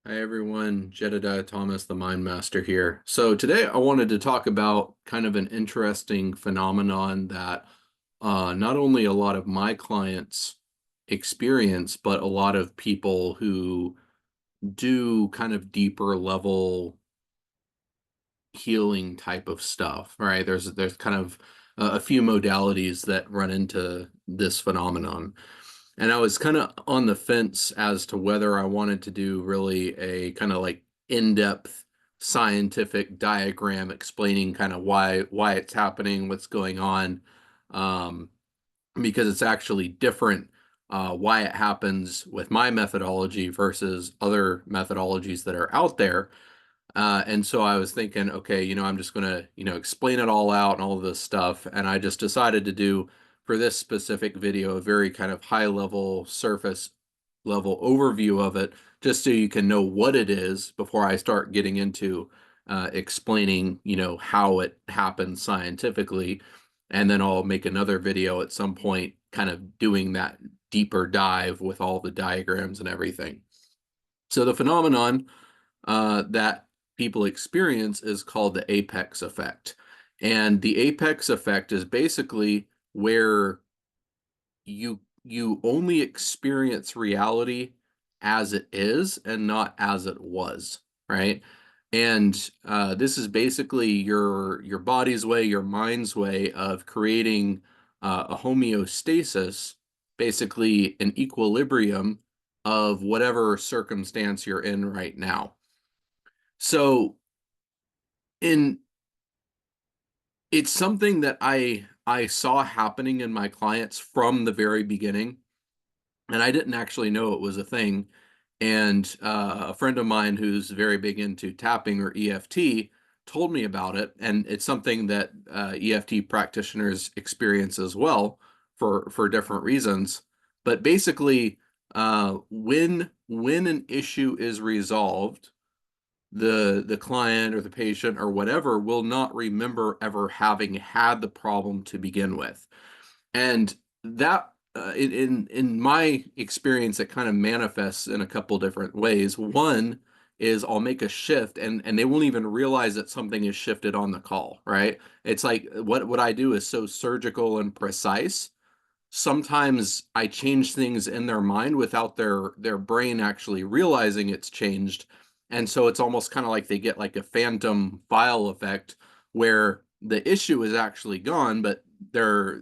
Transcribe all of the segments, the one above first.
Hi everyone, Jedediah Thomas, the Mind Master here. So today I wanted to talk about kind of an interesting phenomenon that not only a lot of my clients experience, but a lot of people who do kind of deeper level healing type of stuff, right? There's kind of a few modalities that run into this phenomenon. And I was kind of on the fence as to whether I wanted to do really a kind of like in-depth scientific diagram explaining kind of why it's happening, what's going on, um, because it's actually different why it happens with my methodology versus other methodologies that are out there. And so I was thinking, okay, I'm just gonna, explain it all out and all of this stuff. And I just decided to do for this specific video a very kind of high level, surface level overview of it, just so you can know what it is before I start getting into explaining, how it happens scientifically. And then I'll make another video at some point, kind of doing that deeper dive with all the diagrams and everything. So the phenomenon that people experience is called the apex effect. And the apex effect is basically where you only experience reality as it is and not as it was, right? And this is basically your body's way, your mind's way of creating a homeostasis, basically an equilibrium of whatever circumstance you're in right now. So in it's something that I saw happening in my clients from the very beginning, and I didn't actually know it was a thing. And a friend of mine who's very big into tapping or EFT told me about it, and it's something that EFT practitioners experience as well for different reasons. But basically, when an issue is resolved, the client or the patient or whatever will not remember ever having had the problem to begin with. And that in my experience, it kind of manifests in a couple different ways. One is I'll make a shift and they won't even realize that something is shifted on the call, right? It's like what I do is so surgical and precise. Sometimes I change things in their mind without their brain actually realizing it's changed. And so it's almost kind of like they get like a phantom file effect where the issue is actually gone, but their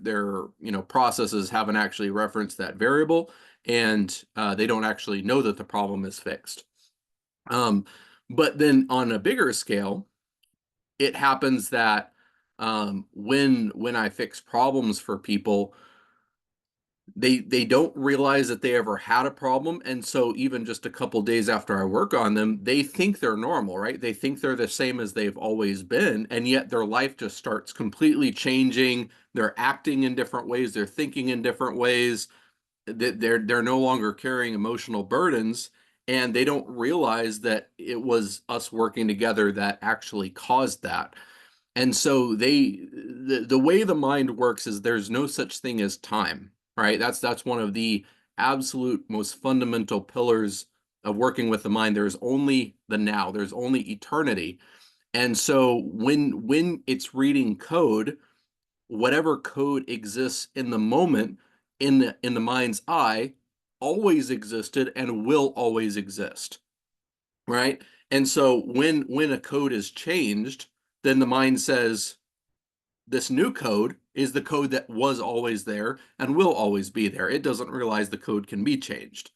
processes haven't actually referenced that variable, and they don't actually know that the problem is fixed. Um, but then on a bigger scale, it happens that when I fix problems for people, they don't realize that they ever had a problem, and so even just a couple days after I work on them, they think they're normal, right? They think they're the same as they've always been, and yet their life just starts completely changing. They're acting in different ways, they're thinking in different ways, that they're no longer carrying emotional burdens, and they don't realize that it was us working together that actually caused that. And so the way the mind works is there's no such thing as time, right? That's one of the absolute most fundamental pillars of working with the mind. There's only the now, there's only eternity. And so when it's reading code, whatever code exists in the moment in the mind's eye always existed and will always exist, right? And so when a code is changed, then the mind says this new code is the code that was always there and will always be there. It doesn't realize the code can be changed.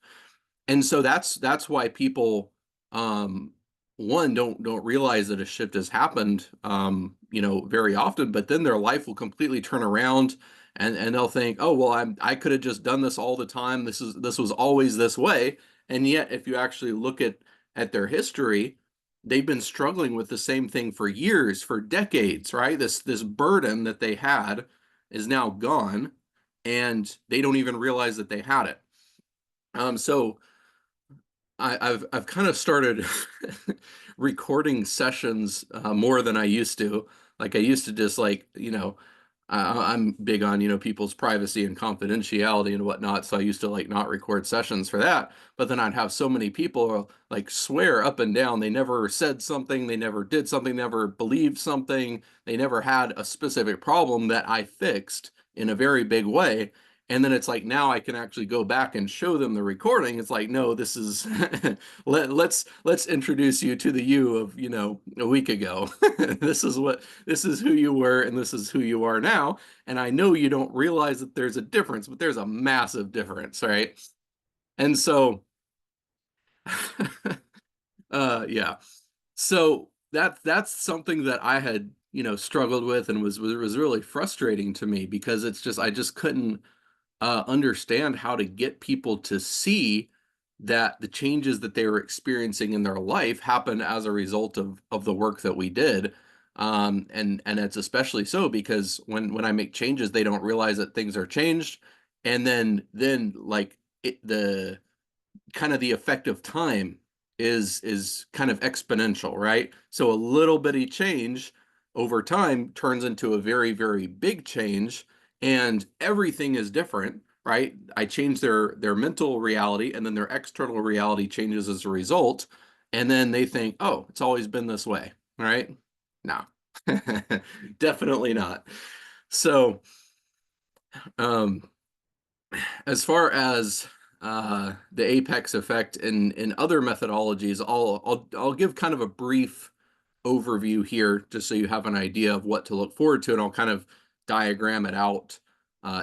And so that's why people um one don't realize that a shift has happened very often, but then their life will completely turn around, and they'll think, "Oh, well, I could have just done this all the time. This was always this way." And yet if you actually look at their history, they've been struggling with the same thing for years, for decades, right? This burden that they had is now gone, and they don't even realize that they had it. So I've kind of started recording sessions more than I used to. Like I used to just like, I'm big on, people's privacy and confidentiality and whatnot. So I used to like not record sessions for that. But then I'd have so many people like swear up and down they never said something, they never did something, never believed something, they never had a specific problem that I fixed in a very big way. And then it's like now I can actually go back and show them the recording. It's like, no, this is let's introduce you to the you of, a week ago. This is who you were and this is who you are now. And I know you don't realize that there's a difference, but there's a massive difference, right? And so yeah. So that's something that I had, struggled with and was really frustrating to me because it's just I just couldn't understand how to get people to see that the changes that they were experiencing in their life happen as a result of the work that we did. And it's especially so because when I make changes, they don't realize that things are changed, and then like the kind of the effect of time is kind of exponential, right? So a little bitty change over time turns into a very, very big change, and everything is different, right? I change their mental reality, and then their external reality changes as a result, and then they think, oh, it's always been this way, right? No, definitely not. So, um, as far as the apex effect in other methodologies, I'll give kind of a brief overview here, just so you have an idea of what to look forward to, and I'll kind of diagram it out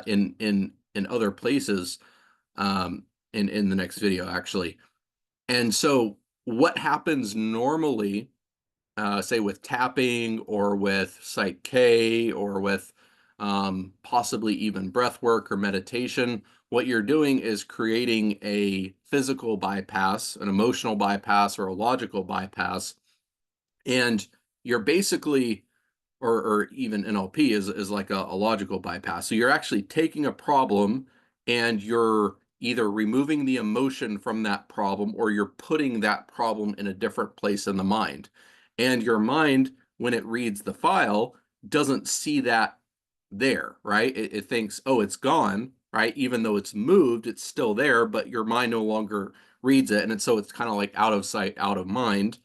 in other places in the next video, actually. And so, what happens normally, say with tapping or with Psych K or with possibly even breath work or meditation, what you're doing is creating a physical bypass, an emotional bypass, or a logical bypass. And you're basically, or even NLP is like a logical bypass. So you're actually taking a problem and you're either removing the emotion from that problem or you're putting that problem in a different place in the mind. And your mind, when it reads the file, doesn't see that there, right? It thinks, oh, it's gone, right? Even though it's moved, it's still there, but your mind no longer reads it. And so it's kind of like out of sight, out of mind.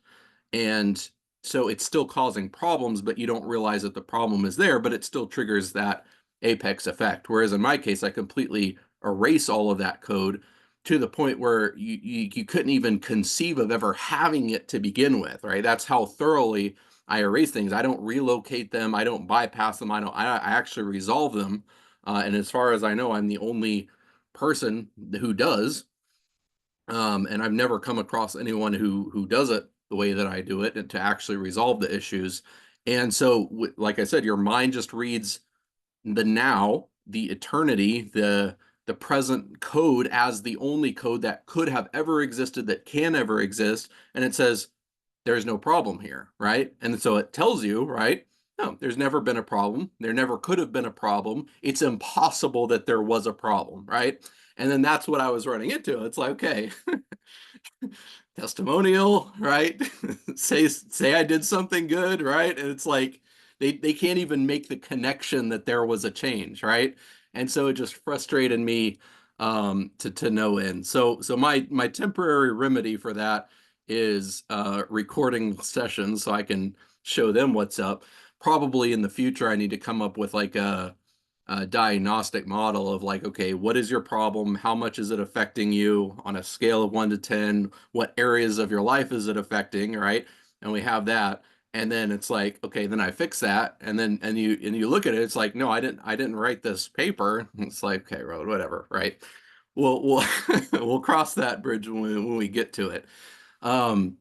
And so it's still causing problems, but you don't realize that the problem is there, but it still triggers that apex effect. Whereas in my case, I completely erase all of that code to the point where you couldn't even conceive of ever having it to begin with, right? That's how thoroughly I erase things. I don't relocate them. I don't bypass them. I actually resolve them. And as far as I know, I'm the only person who does. And I've never come across anyone who does it the way that I do it and to actually resolve the issues. And so, like I said, your mind just reads the now, the eternity, the present code as the only code that could have ever existed, that can ever exist, and it says there's no problem here, right? And so it tells you, right? No, there's never been a problem. There never could have been a problem. It's impossible that there was a problem, right? And then that's what I was running into. It's like, okay, testimonial, right? say I did something good, right? And it's like they can't even make the connection that there was a change, right? And so it just frustrated me to no end. So my temporary remedy for that is recording sessions so I can show them what's up. Probably in the future, I need to come up with like a diagnostic model of like, okay, what is your problem? How much is it affecting you on a scale of 1 to 10? What areas of your life is it affecting, right? And we have that. And then it's like, okay, then I fix that. And then you look at it, it's like, no, I didn't write this paper. It's like, okay, well, whatever, right? We'll we'll cross that bridge when we get to it. Um,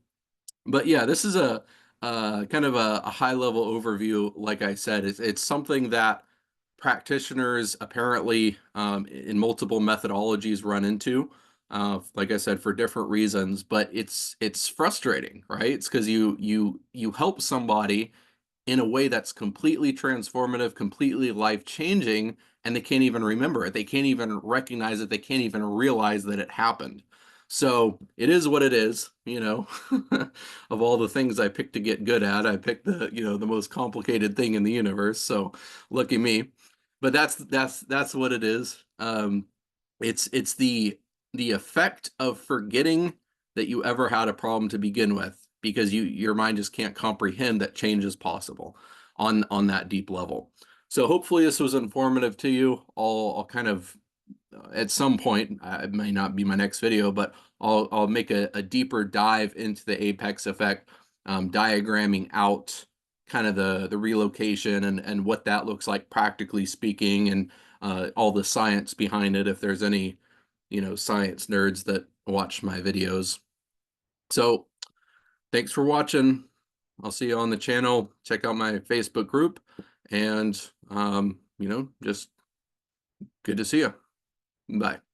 but yeah, this is a kind of a high level overview. Like I said, it's something that practitioners apparently in multiple methodologies run into. Like I said, for different reasons, but it's frustrating, right? It's because you help somebody in a way that's completely transformative, completely life changing, and they can't even remember it. They can't even recognize it. They can't even realize that it happened. So it is what it is, you know. Of all the things I picked to get good at, I picked the, you know, the most complicated thing in the universe. So lucky me. But that's what it is. It's the effect of forgetting that you ever had a problem to begin with, because your mind just can't comprehend that change is possible on that deep level. So hopefully this was informative to you. I'll kind of at some point, it may not be my next video, but I'll make a deeper dive into the apex effect, diagramming out kind of the relocation and what that looks like practically speaking, and all the science behind it if there's any, you know, science nerds that watch my videos. So thanks for watching. I'll see you on the channel. Check out my Facebook group, and you know, just good to see you. Bye.